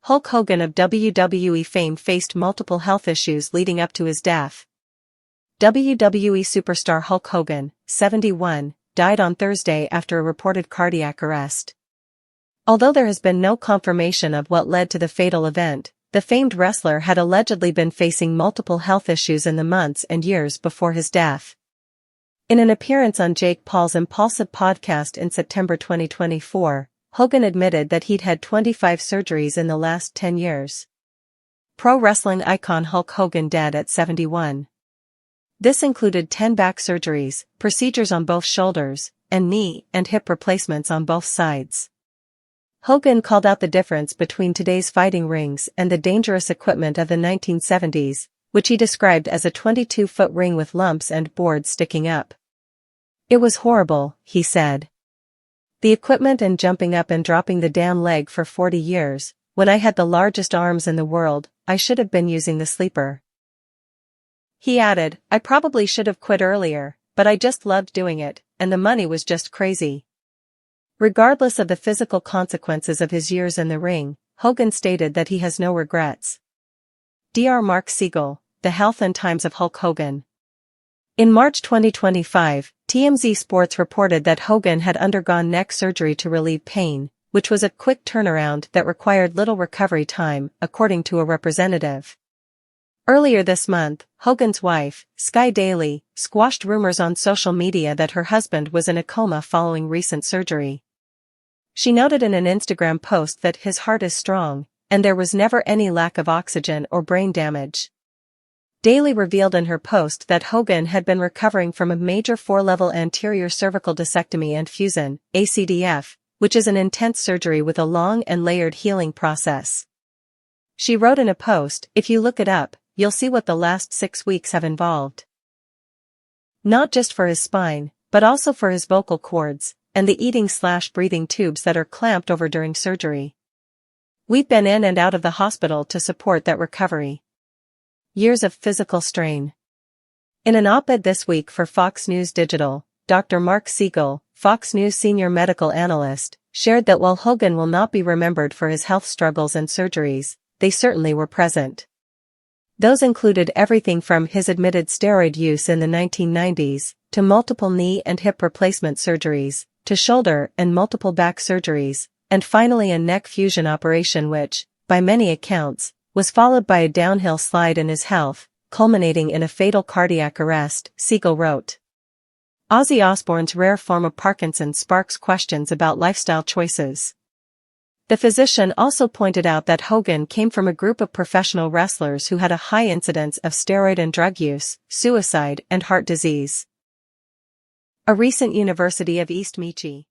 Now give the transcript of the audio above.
Hulk Hogan of WWE fame faced multiple health issues leading up to his death. WWE superstar Hulk Hogan, 71, died on Thursday after a reported cardiac arrest. Although there has been no confirmation of what led to the fatal event, the famed wrestler had allegedly been facing multiple health issues in the months and years before his death. In an appearance on Jake Paul's IMPAULSIVE podcast in September 2024, Hogan admitted that he'd had 25 surgeries in the last 10 years. Pro wrestling icon Hulk Hogan dead at 71. This included 10 back surgeries, procedures on both shoulders, and knee and hip replacements on both sides. Hogan called out the difference between today's fighting rings and the dangerous equipment of the 1970s, which he described as a 22-foot ring with lumps and boards sticking up. "It was horrible," he said. "The equipment and jumping up and dropping the damn leg for 40 years, when I had the largest arms in the world, I should have been using the sleeper." He added, "I probably should have quit earlier, but I just loved doing it, and the money was just crazy." Regardless of the physical consequences of his years in the ring, Hogan stated that he has no regrets. Dr. Mark Siegel, The Health and Times of Hulk Hogan. In March 2025, TMZ Sports reported that Hogan had undergone neck surgery to relieve pain, which was a quick turnaround that required little recovery time, according to a representative. Earlier this month, Hogan's wife, Sky Daly, squashed rumors on social media that her husband was in a coma following recent surgery. She noted in an Instagram post that his heart is strong, and there was never any lack of oxygen or brain damage. Daly revealed in her post that Hogan had been recovering from a major 4-level anterior cervical discectomy and fusion, ACDF, which is an intense surgery with a long and layered healing process. She wrote in a post, "If you look it up, you'll see what the last 6 weeks have involved. Not just for his spine, but also for his vocal cords, and the eating/breathing tubes that are clamped over during surgery. We've been in and out of the hospital to support that recovery. Years of physical strain." In an op-ed this week for Fox News Digital, Dr. Mark Siegel, Fox News senior medical analyst, shared that while Hogan will not be remembered for his health struggles and surgeries, they certainly were present. Those included everything from his admitted steroid use in the 1990s, to multiple knee and hip replacement surgeries, to shoulder and multiple back surgeries, and finally a neck fusion operation which, by many accounts, was followed by a downhill slide in his health, culminating in a fatal cardiac arrest, Siegel wrote. Ozzy Osbourne's rare form of Parkinson's sparks questions about lifestyle choices. The physician also pointed out that Hogan came from a group of professional wrestlers who had a high incidence of steroid and drug use, suicide, and heart disease. A recent University of East Michi